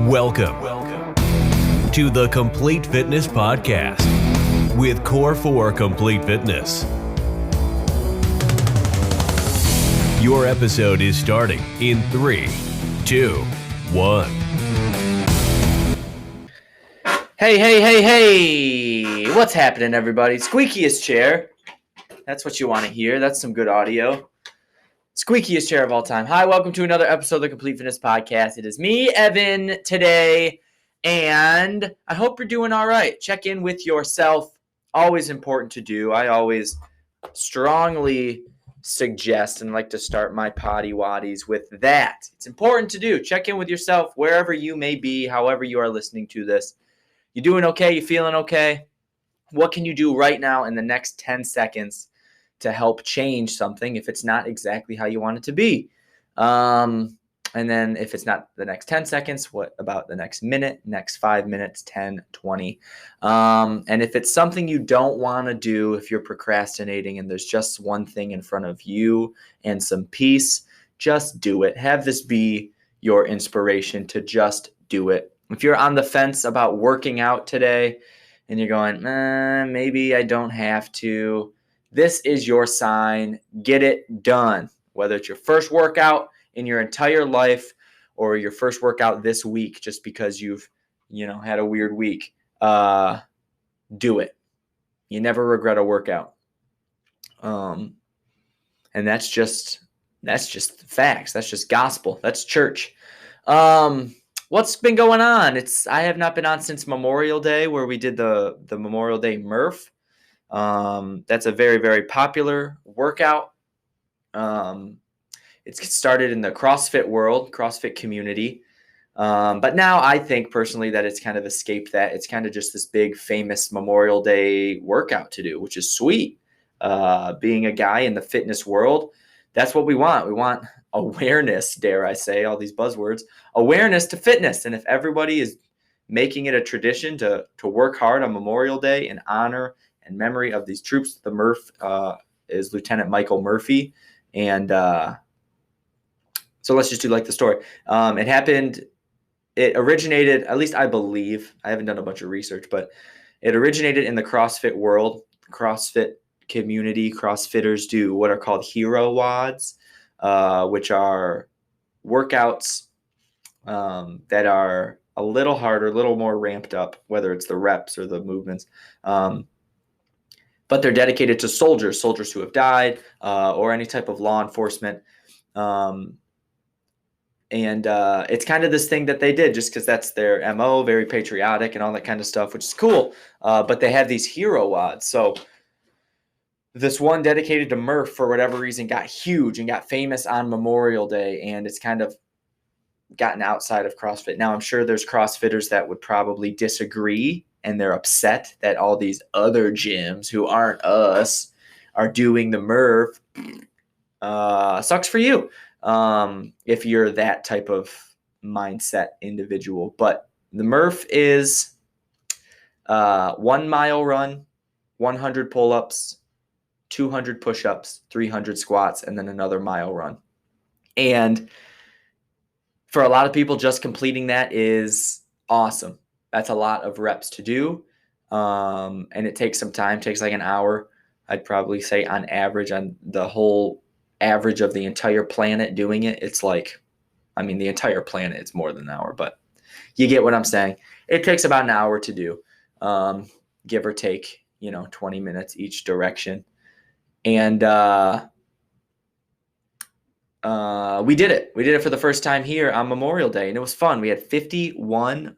Welcome to the Complete Fitness Podcast with Core 4 Complete Fitness. Your episode is starting in 3, 2, 1. Hey, what's happening, everybody? Squeakiest chair. That's what you want to hear. That's some good audio. Squeakiest chair of all time. Hi, welcome to another episode of the Complete Fitness Podcast. It is me, Evan, today, and I hope you're doing all right. Check in with yourself. Always important to do. I always strongly suggest and like to start my potty waddies with that. It's important to do. Check in with yourself wherever you may be, however you are listening to this. You doing okay? You feeling okay? What can you do right now in the next 10 seconds to help change something if it's not exactly how you want it to be? And then if it's not the next 10 seconds, what about the next minute, next 5 minutes, 10, 20? And if it's something you don't want to do, if you're procrastinating and there's just one thing in front of you and some peace, just do it. Have this be your inspiration to just do it. If you're on the fence about working out today and you're going, maybe I don't have to, this is your sign. Get it done. Whether it's your first workout in your entire life or your first workout this week just because you've, had a weird week, do it. You never regret a workout. And that's just facts. That's just gospel. That's church. What's been going on? I have not been on since Memorial Day, where we did the Memorial Day Murph. That's a very, very popular workout. It's started in the CrossFit world, CrossFit community. But now I think personally that it's kind of escaped that. It's kind of just this big famous Memorial Day workout to do, which is sweet. Being a guy in the fitness world, that's what we want. We want awareness, dare I say, all these buzzwords, awareness to fitness. And if everybody is making it a tradition to work hard on Memorial Day in honor and memory of these troops, the Murph is Lieutenant Michael Murphy. And so let's just do like the story. It originated, at least I believe, I haven't done a bunch of research, but it originated in the CrossFit world, CrossFit community. CrossFitters do what are called hero wads, which are workouts that are a little harder, a little more ramped up, whether it's the reps or the movements. But they're dedicated to soldiers who have died, or any type of law enforcement. And it's kind of this thing that they did just because that's their MO, very patriotic and all that kind of stuff, which is cool. But they have these hero wads. So this one dedicated to Murph, for whatever reason, got huge and got famous on Memorial Day, and it's kind of gotten outside of CrossFit. Now, I'm sure there's CrossFitters that would probably disagree, and they're upset that all these other gyms who aren't us are doing the Murph. Sucks for you if you're that type of mindset individual. But the Murph is 1 mile run, 100 pull-ups, 200 push-ups, 300 squats, and then another mile run. And for a lot of people, just completing that is awesome. That's a lot of reps to do. And it takes some time, takes like an hour. I'd probably say on average, on the whole average of the entire planet doing it, it's like, the entire planet, it's more than an hour, but you get what I'm saying. It takes about an hour to do, give or take, 20 minutes each direction. And we did it. We did it for the first time here on Memorial Day, and it was fun. We had 49,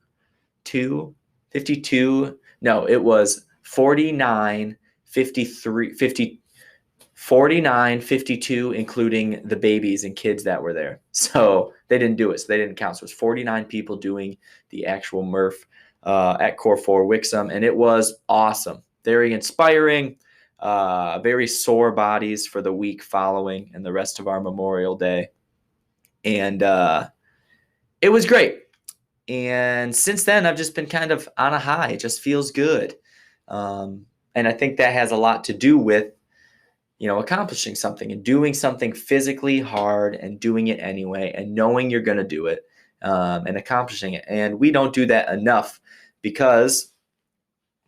52, including the babies and kids that were there. So they didn't do it. So they didn't count. So it was 49 people doing the actual Murph at Core 4 Wixom, and it was awesome. Very inspiring. Very sore bodies for the week following and the rest of our Memorial Day. And it was great. And since then, I've just been kind of on a high. It just feels good. And I think that has a lot to do with, accomplishing something and doing something physically hard and doing it anyway and knowing you're going to do it. and accomplishing it. And we don't do that enough because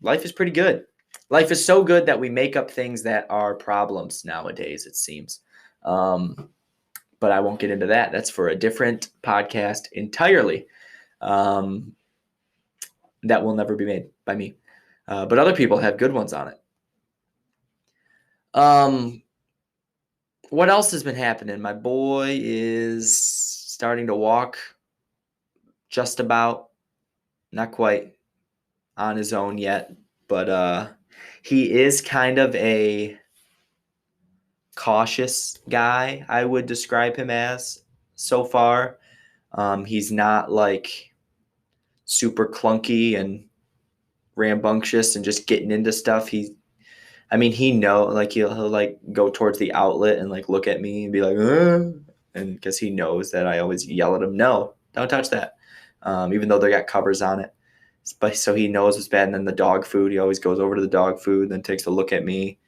life is pretty good. Life is so good that we make up things that are problems nowadays, it seems. But I won't get into that. That's for a different podcast entirely. That will never be made by me. But other people have good ones on it. What else has been happening? My boy is starting to walk just about, not quite on his own yet, but he is kind of a cautious guy, I would describe him as so far. He's not like super clunky and rambunctious and just getting into stuff. He like he'll like go towards the outlet and like look at me and be like, and because he knows that I always yell at him, no, don't touch that. Even though they got covers on it. But so he knows it's bad. And then the dog food, he always goes over to the dog food, then takes a look at me,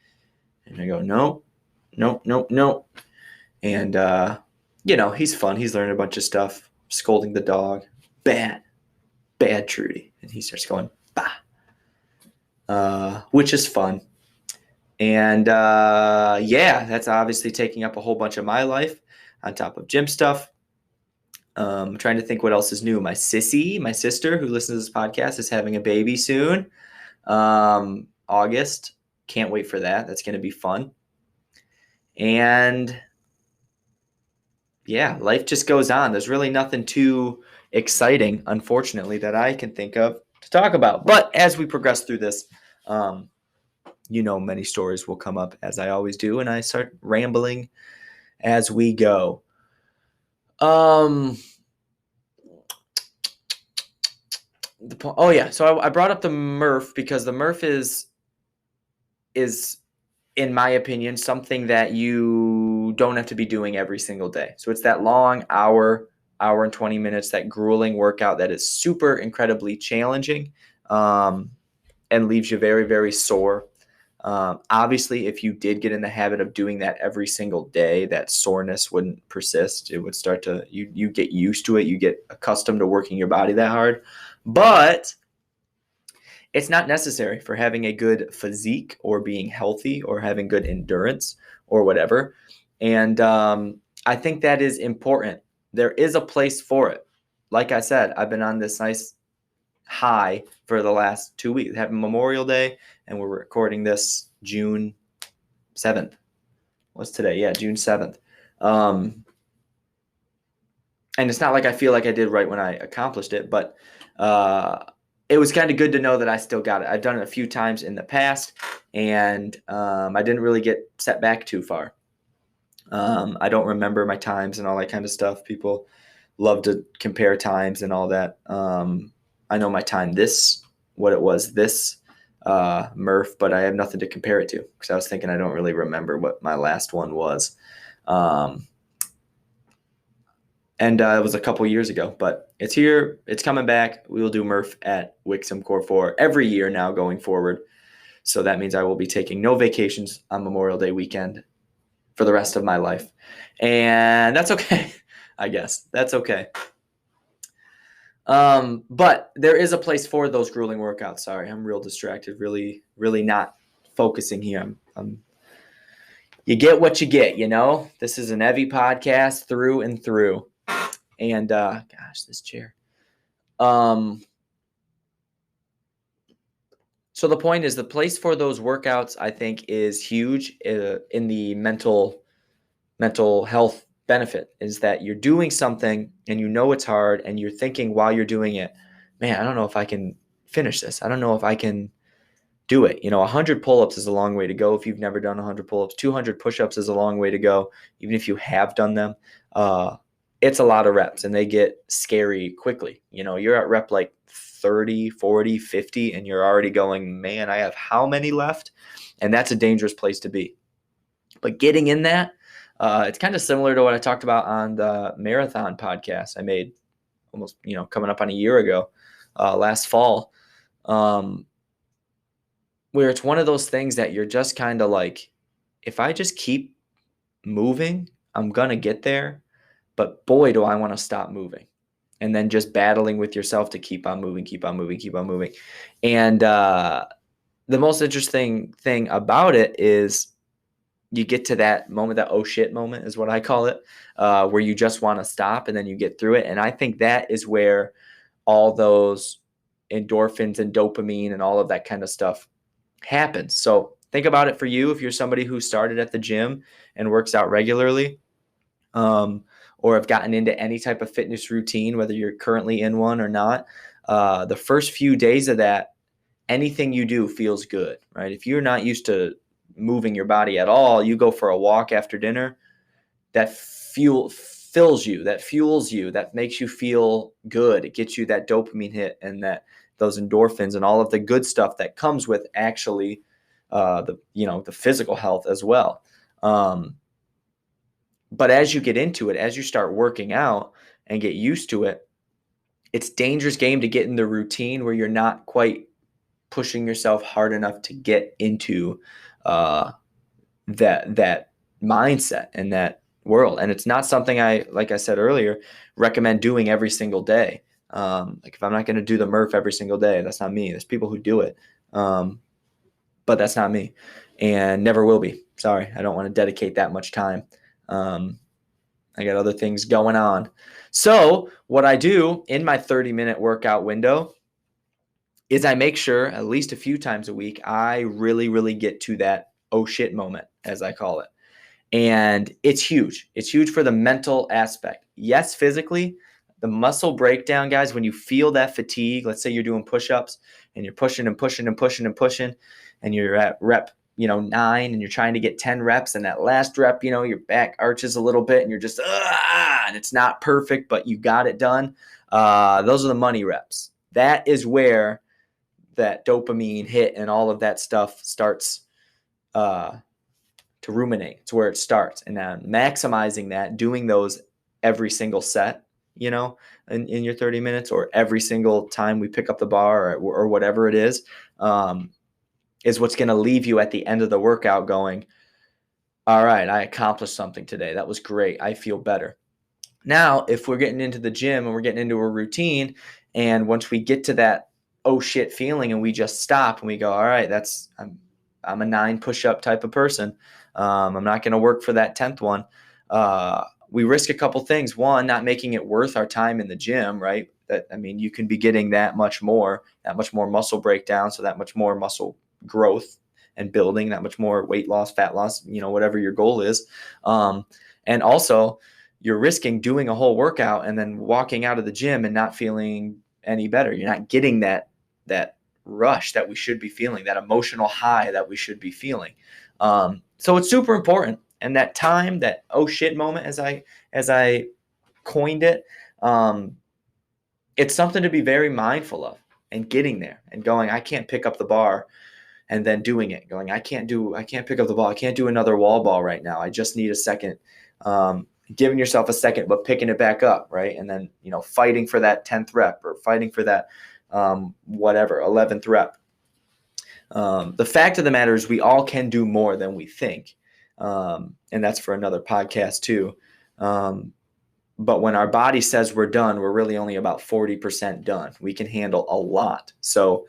and I go, no. And he's fun. He's learning a bunch of stuff, scolding the dog, bad Trudy, and he starts going bah, which is fun. And that's obviously taking up a whole bunch of my life on top of gym stuff. I'm trying to think what else is new. My sister who listens to this podcast, is having a baby soon. August. Can't wait for that. That's going to be fun. And yeah, life just goes on. There's really nothing too exciting, unfortunately, that I can think of to talk about. But as we progress through this, many stories will come up, as I always do, and I start rambling as we go. So I brought up the Murph because the Murph is in my opinion something that you don't have to be doing every single day. So it's that long hour and 20 minutes, that grueling workout that is super incredibly challenging, and leaves you very, very sore. Obviously, if you did get in the habit of doing that every single day, that soreness wouldn't persist. It would start to, you get used to it. You get accustomed to working your body that hard. But it's not necessary for having a good physique or being healthy or having good endurance or whatever. And I think that is important. There is a place for it. Like I said, I've been on this nice high for the last 2 weeks. Having Memorial Day, and we're recording this June 7th. What's today? Yeah, June 7th. And it's not like I feel like I did right when I accomplished it, but it was kind of good to know that I still got it. I've done it a few times in the past, and I didn't really get set back too far. I don't remember my times and all that kind of stuff. People love to compare times and all that. I know my time this Murph, but I have nothing to compare it to because I was thinking I don't really remember what my last one was. And it was a couple years ago, but it's here. It's coming back. We will do Murph at Wixom Core 4 every year now going forward. So that means I will be taking no vacations on Memorial Day weekend for the rest of my life. And that's okay, I guess. That's okay. But there is a place for those grueling workouts. Sorry, I'm real distracted. Really, really not focusing here. You get what you get, This is an Evie podcast through and through. And gosh, this chair. So the point is, the place for those workouts, I think, is huge in the mental health benefit, is that you're doing something and it's hard and you're thinking while you're doing it, man, I don't know if I can finish this. I don't know if I can do it. 100 pull-ups is a long way to go if you've never done 100 pull-ups. 200 push-ups is a long way to go, even if you have done them. It's a lot of reps and they get scary quickly. You're at rep like 30, 40, 50, and you're already going, man, I have how many left? And that's a dangerous place to be. But getting in that, it's kind of similar to what I talked about on the marathon podcast I made almost, coming up on a year ago, last fall, where it's one of those things that you're just kind of like, if I just keep moving, I'm going to get there. But boy, do I want to stop moving. and then just battling with yourself to keep on moving. And the most interesting thing about it is you get to that moment, that oh shit moment is what I call it, where you just want to stop and then you get through it. And I think that is where all those endorphins and dopamine and all of that kind of stuff happens. So think about it for you. If you're somebody who started at the gym and works out regularly, or have gotten into any type of fitness routine, whether you're currently in one or not, the first few days of that, anything you do feels good, right? If you're not used to moving your body at all, you go for a walk after dinner, that fills you, that fuels you, that makes you feel good. It gets you that dopamine hit and those endorphins and all of the good stuff that comes with actually the physical health as well. But as you get into it, as you start working out and get used to it, it's a dangerous game to get in the routine where you're not quite pushing yourself hard enough to get into that mindset and that world. And it's not something like I said earlier, recommend doing every single day. Like if I'm not going to do the Murph every single day, that's not me. There's people who do it. But that's not me and never will be. Sorry. I don't want to dedicate that much time. I got other things going on. So what I do in my 30-minute workout window is I make sure at least a few times a week, I really, really get to that oh shit moment, as I call it. And it's huge. It's huge for the mental aspect. Yes, physically, the muscle breakdown, guys, when you feel that fatigue, let's say you're doing push-ups and you're pushing and pushing and pushing and pushing, and you're at rep 9 and you're trying to get 10 reps, and that last rep, your back arches a little bit and you're just, and it's not perfect, but you got it done. Those are the money reps. That is where that dopamine hit and all of that stuff starts to ruminate. It's where it starts. And then maximizing that, doing those every single set, in your 30 minutes, or every single time we pick up the bar or whatever it is what's going to leave you at the end of the workout going, all right, I accomplished something today. That was great. I feel better. Now, if we're getting into the gym and we're getting into a routine, and once we get to that oh shit feeling and we just stop and we go, all right, I'm a 9 push-up type of person. I'm not going to work for that 10th one. We risk a couple things. One, not making it worth our time in the gym, right? You can be getting that much more muscle breakdown, so that much more muscle growth and building, that much more weight loss, fat loss, whatever your goal is. And also, you're risking doing a whole workout and then walking out of the gym and not feeling any better. You're not getting that rush that we should be feeling, that emotional high that we should be feeling. So it's super important. And that time, that oh shit moment, as I coined it, it's something to be very mindful of, and getting there and going, I can't pick up the bar, and then doing it, going, I can't pick up the ball. I can't do another wall ball right now. I just need a second. Giving yourself a second, but picking it back up, right? And then, fighting for that 10th rep, or fighting for that 11th rep. The fact of the matter is we all can do more than we think. And that's for another podcast too. But when our body says we're done, we're really only about 40% done. We can handle a lot. So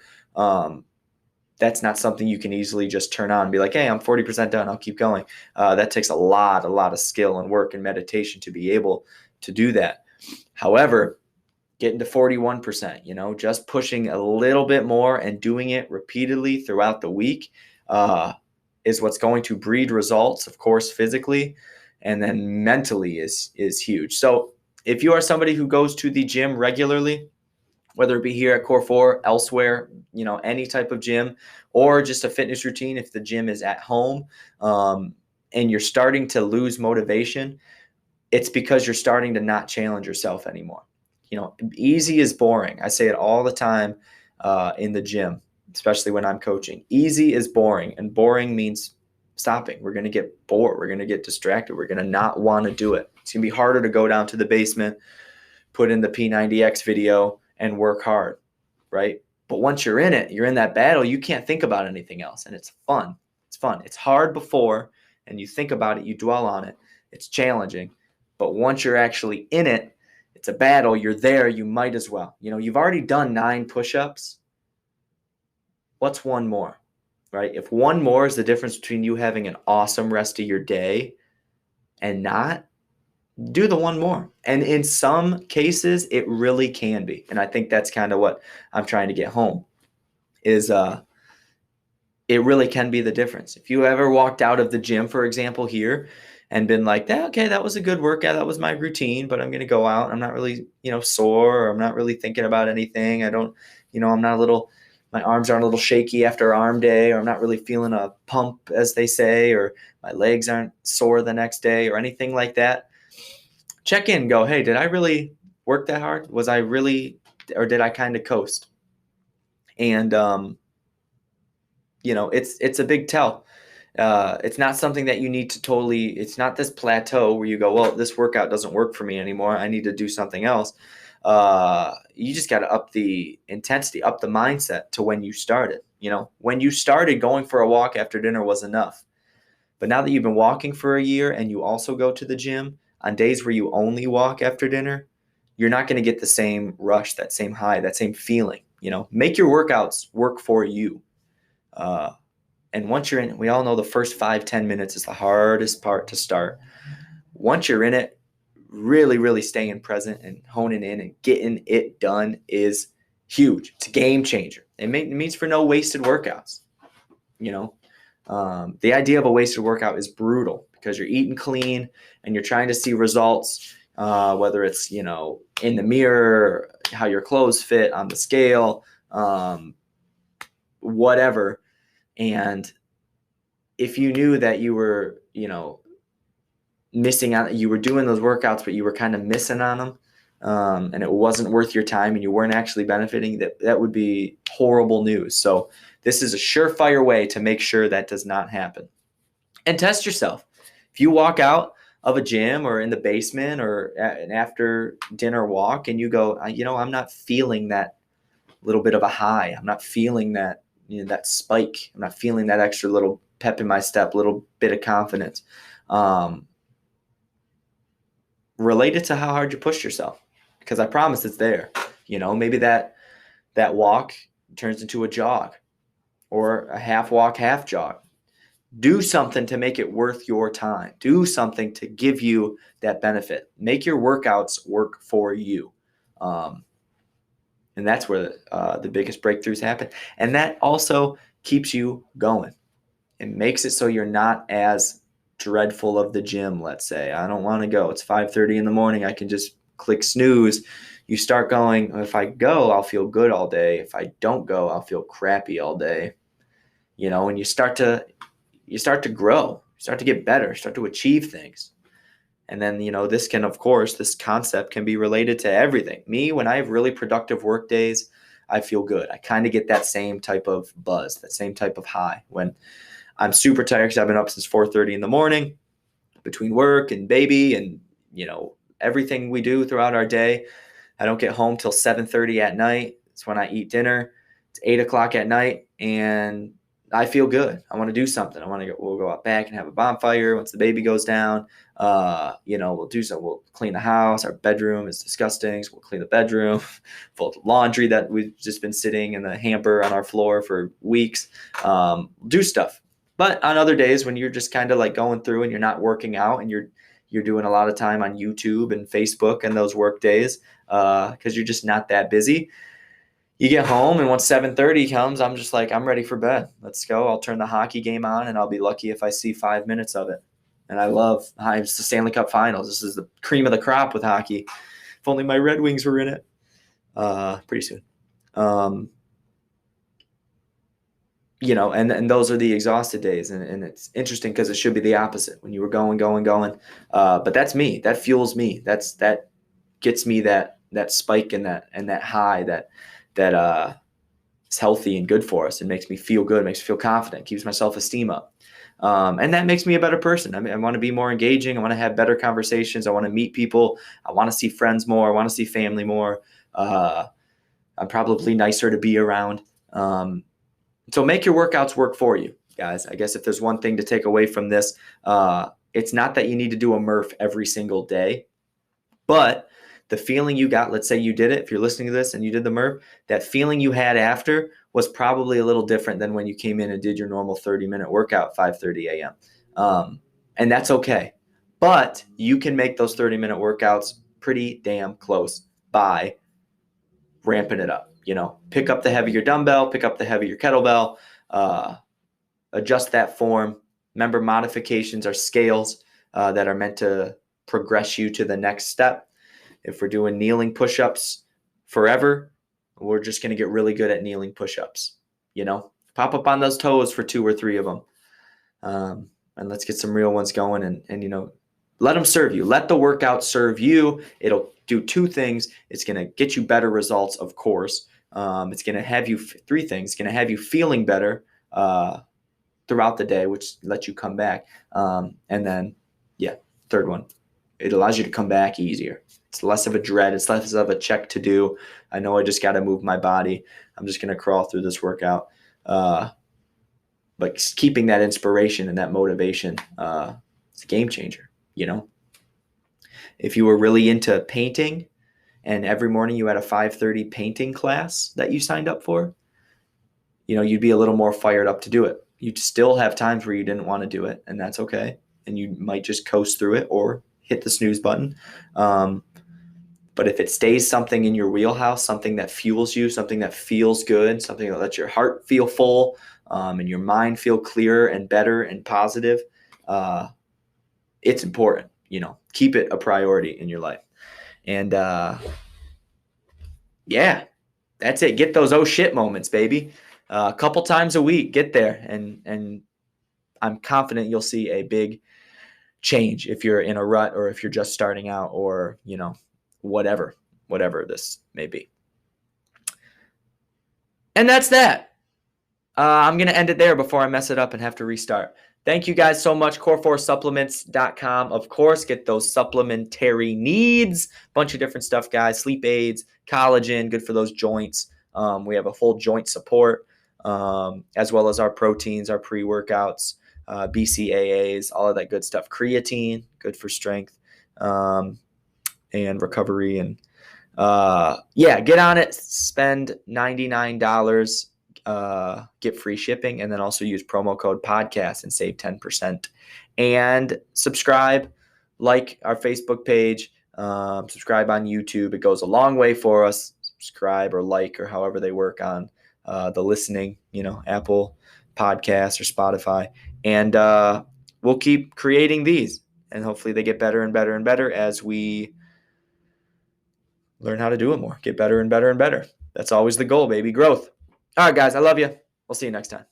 that's not something you can easily just turn on and be like, hey, I'm 40% done, I'll keep going. That takes a lot of skill and work and meditation to be able to do that. However, getting to 41%, just pushing a little bit more and doing it repeatedly throughout the week is what's going to breed results, of course, physically, and then mentally is huge. So if you are somebody who goes to the gym regularly, whether it be here at Core 4, elsewhere, any type of gym, or just a fitness routine if the gym is at home, and you're starting to lose motivation, it's because you're starting to not challenge yourself anymore. Easy is boring. I say it all the time in the gym, especially when I'm coaching. Easy is boring, and boring means stopping. We're going to get bored. We're going to get distracted. We're going to not want to do it. It's going to be harder to go down to the basement, put in the P90X video, and work hard, right? But once you're in it, you're in that battle, you can't think about anything else, and it's fun. It's fun. It's hard before, and you think about it, you dwell on it. It's challenging. But once you're actually in it, It's a battle. You're there. You might as well. You've already done 9 push-ups. What's one more, right? If one more is the difference between you having an awesome rest of your day and not, do the one more. And in some cases, it really can be. And I think that's kind of what I'm trying to get home is it really can be the difference. If you ever walked out of the gym, for example, here and been like, okay, that was a good workout. That was my routine, but I'm going to go out. I'm not really, sore, or I'm not really thinking about anything. I don't, I'm not my arms aren't a little shaky after arm day, or I'm not really feeling a pump, as they say, or my legs aren't sore the next day or anything like that. Check in, go, hey, did I really work that hard? Was I really, or did I kind of coast? And, it's a big tell. It's not something that you need to it's not this plateau where you go, well, this workout doesn't work for me anymore. I need to do something else. You just got to up the intensity, up the mindset to when you started. When you started, going for a walk after dinner was enough. But now that you've been walking for a year and you also go to the gym, on days where you only walk after dinner, you're not going to get the same rush, that same high, that same feeling. Make your workouts work for you. And once you're in, we all know the first 5-10 minutes is the hardest part to start. Once you're in it, really, really staying present and honing in and getting it done is huge. It's a game changer. It means for no wasted workouts. The idea of a wasted workout is brutal because you're eating clean and you're trying to see results, whether it's, in the mirror, how your clothes fit on the scale, whatever. And if you knew that you were, missing out, you were doing those workouts, but you were kind of missing on them, and it wasn't worth your time and you weren't actually benefiting, that would be horrible news. So this is a surefire way to make sure that does not happen. And test yourself. If you walk out of a gym or in the basement or an after dinner walk and you go, I'm not feeling that little bit of a high. I'm not feeling that, that spike. I'm not feeling that extra little pep in my step, little bit of confidence. Relate it to how hard you pushed yourself, because I promise it's there. Maybe that walk turns into a jog or a half walk, half jog. Do something to make it worth your time. Do something to give you that benefit. Make your workouts work for you. And that's where the biggest breakthroughs happen. And that also keeps you going. It makes it so you're not as dreadful of the gym, let's say. I don't want to go. It's 5:30 in the morning. I can just click snooze. You start going, if I go, I'll feel good all day. If I don't go, I'll feel crappy all day. And you start to grow, you start to get better, start to achieve things. And then, this concept can be related to everything. Me, when I have really productive work days, I feel good. I kind of get that same type of buzz, that same type of high. When I'm super tired because I've been up since 4:30 in the morning between work and baby and, everything we do throughout our day. I don't get home till 7:30 at night. It's when I eat dinner. It's 8 o'clock at night and I feel good. I want to do something. We'll go out back and have a bonfire once the baby goes down. We'll do something. We'll clean the house. Our bedroom is disgusting, so we'll clean the bedroom. Full of laundry that we've just been sitting in the hamper on our floor for weeks. Do stuff. But on other days when you're just kind of like going through and you're not working out and you're doing a lot of time on YouTube and Facebook and those work days because you're just not that busy, you get home and once 7:30 comes, I'm just like, I'm ready for bed. Let's go. I'll turn the hockey game on and I'll be lucky if I see 5 minutes of it. And it's the Stanley Cup Finals. This is the cream of the crop with hockey. If only my Red Wings were in it. Pretty soon. And those are the exhausted days. And it's interesting because it should be the opposite when you were going. But that's me. That fuels me. That gets me that spike and that high that is healthy and good for us and makes me feel good, makes me feel confident, keeps my self-esteem up. And that makes me a better person. I want to be more engaging. I want to have better conversations. I want to meet people. I want to see friends more. I want to see family more. I'm probably nicer to be around. So make your workouts work for you, guys. I guess if there's one thing to take away from this, it's not that you need to do a Murph every single day, but the feeling you got, let's say you did it, if you're listening to this and you did the MRF, that feeling you had after was probably a little different than when you came in and did your normal 30-minute workout at 5:30 a.m. And that's okay. But you can make those 30-minute workouts pretty damn close by ramping it up. Pick up the heavier dumbbell, pick up the heavier kettlebell, adjust that form. Remember, modifications are scales that are meant to progress you to the next step. If we're doing kneeling push-ups forever, we're just going to get really good at kneeling push-ups. Pop up on those toes for 2 or 3 of them. And let's get some real ones going and let them serve you. Let the workout serve you. It'll do 2 things. It's going to get you better results, of course. It's going to have you 3 things. It's going to have you feeling better throughout the day, which lets you come back. And then, 3rd one, it allows you to come back easier. It's less of a dread. It's less of a check to do. I know I just got to move my body. I'm just going to crawl through this workout. But keeping that inspiration and that motivation, it's a game changer. If you were really into painting and every morning you had a 5:30 painting class that you signed up for, you'd be a little more fired up to do it. You'd still have times where you didn't want to do it, and that's okay. And you might just coast through it or hit the snooze button. But if it stays something in your wheelhouse, something that fuels you, something that feels good, something that lets your heart feel full and your mind feel clearer and better and positive, it's important. Keep it a priority in your life. And that's it. Get those oh shit moments, baby. A couple times a week, get there. And I'm confident you'll see a big change if you're in a rut or if you're just starting out or, whatever this may be. And that's that. I'm going to end it there before I mess it up and have to restart. Thank you guys so much. Core4supplements.com. Of course, get those supplementary needs. Bunch of different stuff, guys. Sleep aids, collagen, good for those joints. We have a full joint support, as well as our proteins, our pre-workouts, BCAAs, all of that good stuff. Creatine, good for strength and recovery. And get on it. Spend $99. Get free shipping, and then also use promo code podcast and save 10%. And subscribe, like our Facebook page, subscribe on YouTube. It goes a long way for us. Subscribe or like or however they work on the listening, Apple Podcasts or Spotify. And we'll keep creating these, and hopefully they get better and better and better as we learn how to do it more, get better and better and better. That's always the goal, baby. Growth. All right, guys, I love you. We'll see you next time.